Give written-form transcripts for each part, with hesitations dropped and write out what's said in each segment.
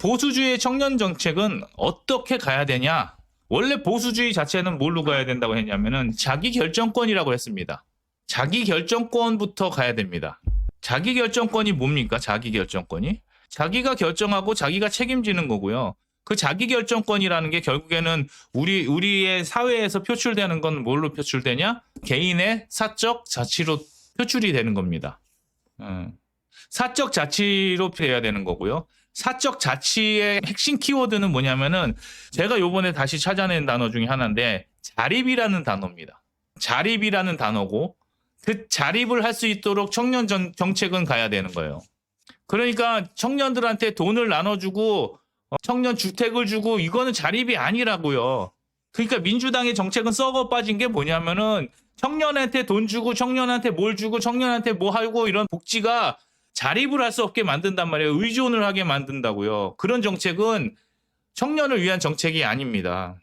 보수주의 청년 정책은 어떻게 가야 되냐? 원래 보수주의 자체는 뭘로 가야 된다고 했냐면은 자기 결정권이라고 했습니다. 자기 결정권부터 가야 됩니다. 자기 결정권이 뭡니까? 자기 결정권이? 자기가 결정하고 자기가 책임지는 거고요. 그 자기 결정권이라는 게 결국에는 우리의 사회에서 표출되는 건 뭘로 표출되냐? 개인의 사적 자치로 표출이 되는 겁니다. 사적 자치로 돼야 되는 거고요. 사적 자치의 핵심 키워드는 뭐냐면은 제가 요번에 다시 찾아낸 단어 중에 하나인데 자립이라는 단어입니다. 자립이라는 단어고 그 자립을 할 수 있도록 청년 정책은 가야 되는 거예요. 그러니까 청년들한테 돈을 나눠주고 청년 주택을 주고 이거는 자립이 아니라고요. 그러니까 민주당의 정책은 썩어 빠진 게 뭐냐면은 청년한테 돈 주고 청년한테 뭘 주고 청년한테 뭐 하고 이런 복지가 자립을 할 수 없게 만든단 말이에요. 의존을 하게 만든다고요. 그런 정책은 청년을 위한 정책이 아닙니다.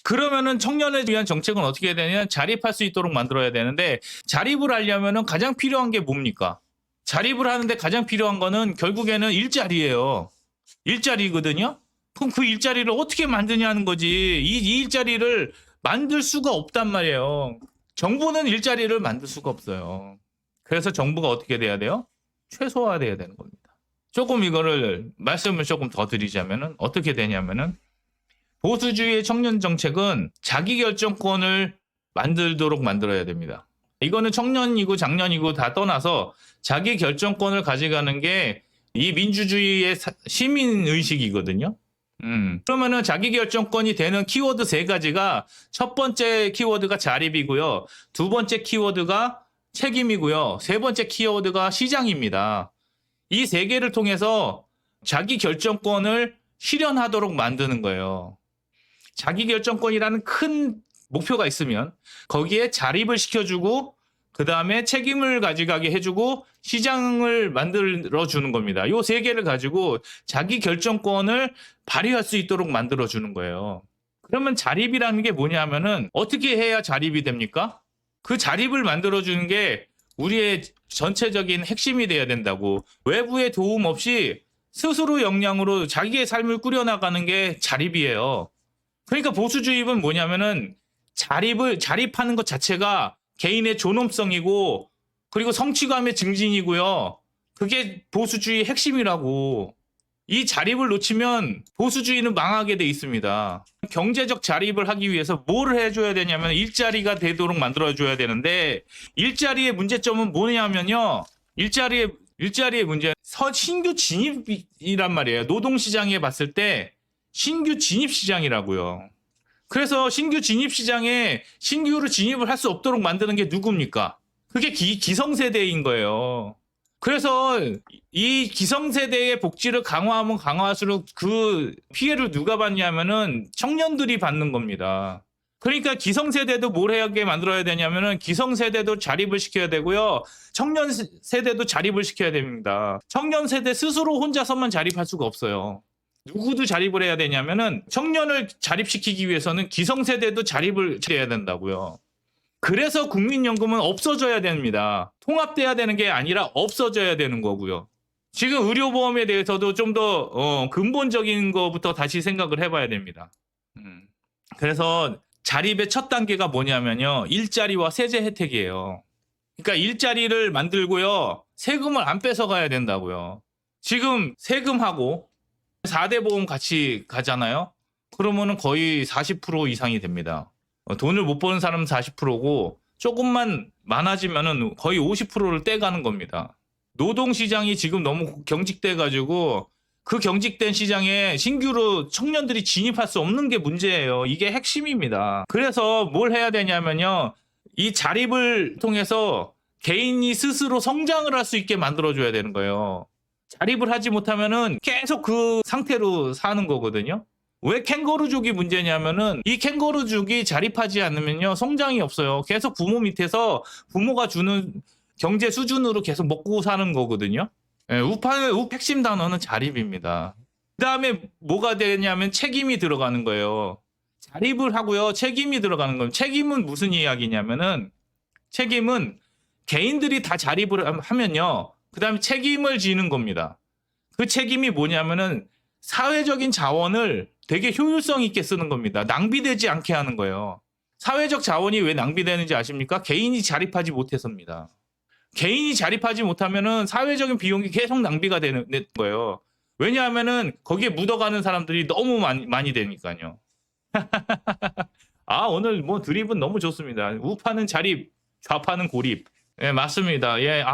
그러면은 청년을 위한 정책은 어떻게 해야 되냐? 자립할 수 있도록 만들어야 되는데 자립을 하려면은 가장 필요한 게 뭡니까? 자립을 하는데 가장 필요한 거는 결국에는 일자리예요. 일자리거든요. 그럼 그 일자리를 어떻게 만드냐는 거지. 이 일자리를 만들 수가 없단 말이에요. 정부는 일자리를 만들 수가 없어요. 그래서 정부가 어떻게 돼야 돼요? 최소화돼야 되는 겁니다. 조금 이거를 말씀을 조금 더 드리자면은 어떻게 되냐면은 보수주의의 청년 정책은 자기 결정권을 만들도록 만들어야 됩니다. 이거는 청년이고 장년이고 다 떠나서 자기 결정권을 가져가는 게 이 민주주의의 시민 의식이거든요. 그러면은 자기 결정권이 되는 키워드 3가지가 첫 번째 키워드가 자립이고요. 두 번째 키워드가 책임이고요. 세 번째 키워드가 시장입니다. 이 3개를 통해서 자기 결정권을 실현하도록 만드는 거예요. 자기 결정권이라는 큰 목표가 있으면 거기에 자립을 시켜주고 그 다음에 책임을 가져가게 해주고 시장을 만들어주는 겁니다. 이 3개를 가지고 자기 결정권을 발휘할 수 있도록 만들어주는 거예요. 그러면 자립이라는 게 뭐냐면은 어떻게 해야 자립이 됩니까? 그 자립을 만들어주는 게 우리의 전체적인 핵심이 돼야 된다고. 외부의 도움 없이 스스로 역량으로 자기의 삶을 꾸려나가는 게 자립이에요. 그러니까 보수주의는 뭐냐면은 자립하는 것 자체가 개인의 존엄성이고 그리고 성취감의 증진이고요. 그게 보수주의 핵심이라고. 이 자립을 놓치면 보수주의는 망하게 돼 있습니다. 경제적 자립을 하기 위해서 뭘 해줘야 되냐면 일자리가 되도록 만들어줘야 되는데 일자리의 문제점은 뭐냐면요. 일자리의 문제는 신규 진입이란 말이에요. 노동시장에 봤을 때 신규 진입시장이라고요. 그래서 신규 진입시장에 신규로 진입을 할 수 없도록 만드는 게 누굽니까? 그게 기성세대인 거예요. 그래서 이 기성세대의 복지를 강화하면 강화할수록 그 피해를 누가 받냐면은 청년들이 받는 겁니다. 그러니까 기성세대도 뭘 하게 만들어야 되냐면은 기성세대도 자립을 시켜야 되고요. 청년 세대도 자립을 시켜야 됩니다. 청년 세대 스스로 혼자서만 자립할 수가 없어요. 누구도 자립을 해야 되냐면은 청년을 자립시키기 위해서는 기성세대도 자립을 해야 된다고요. 그래서 국민연금은 없어져야 됩니다. 통합돼야 되는 게 아니라 없어져야 되는 거고요. 지금 의료보험에 대해서도 좀 더 근본적인 것부터 다시 생각을 해봐야 됩니다. 그래서 자립의 첫 단계가 뭐냐면요. 일자리와 세제 혜택이에요. 그러니까 일자리를 만들고요. 세금을 안 뺏어가야 된다고요. 지금 세금하고 4대 보험 같이 가잖아요. 그러면은 거의 40% 이상이 됩니다. 돈을 못 버는 사람은 40%고 조금만 많아지면은 거의 50%를 떼가는 겁니다. 노동시장이 지금 너무 경직돼 가지고 그 경직된 시장에 신규로 청년들이 진입할 수 없는 게 문제예요. 이게 핵심입니다. 그래서 뭘 해야 되냐면요. 이 자립을 통해서 개인이 스스로 성장을 할 수 있게 만들어줘야 되는 거예요. 자립을 하지 못하면은 계속 그 상태로 사는 거거든요. 왜 캥거루족이 문제냐면은 이 캥거루족이 자립하지 않으면요 성장이 없어요. 계속 부모 밑에서 부모가 주는 경제 수준으로 계속 먹고 사는 거거든요. 우파의 핵심 단어는 자립입니다. 그 다음에 뭐가 되냐면 책임이 들어가는 거예요. 자립을 하고요 책임이 들어가는 거예요. 책임은 무슨 이야기냐면은 책임은 개인들이 다 자립을 하면요 그 다음에 책임을 지는 겁니다. 그 책임이 뭐냐면은 사회적인 자원을 되게 효율성 있게 쓰는 겁니다. 낭비되지 않게 하는 거예요. 사회적 자원이 왜 낭비되는지 아십니까? 개인이 자립하지 못해서입니다. 개인이 자립하지 못하면은 사회적인 비용이 계속 낭비가 되는 거예요. 왜냐하면은 거기에 묻어가는 사람들이 너무 많이 되니까요. 아, 오늘 뭐 드립은 너무 좋습니다. 우파는 자립, 좌파는 고립. 예, 맞습니다. 예,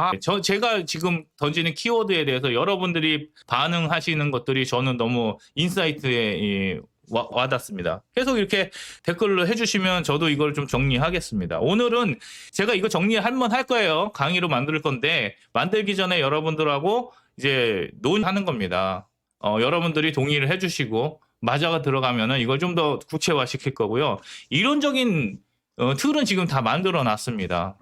제가 지금 던지는 키워드에 대해서 여러분들이 반응하시는 것들이 저는 너무 인사이트에 와닿습니다. 계속 이렇게 댓글로 해주시면 저도 이걸 좀 정리하겠습니다. 오늘은 제가 이거 정리 한번 할 거예요. 강의로 만들 건데, 만들기 전에 여러분들하고 이제 논의하는 겁니다. 여러분들이 동의를 해주시고, 맞아가 들어가면은 이걸 좀 더 구체화 시킬 거고요. 이론적인 틀은 지금 다 만들어 놨습니다.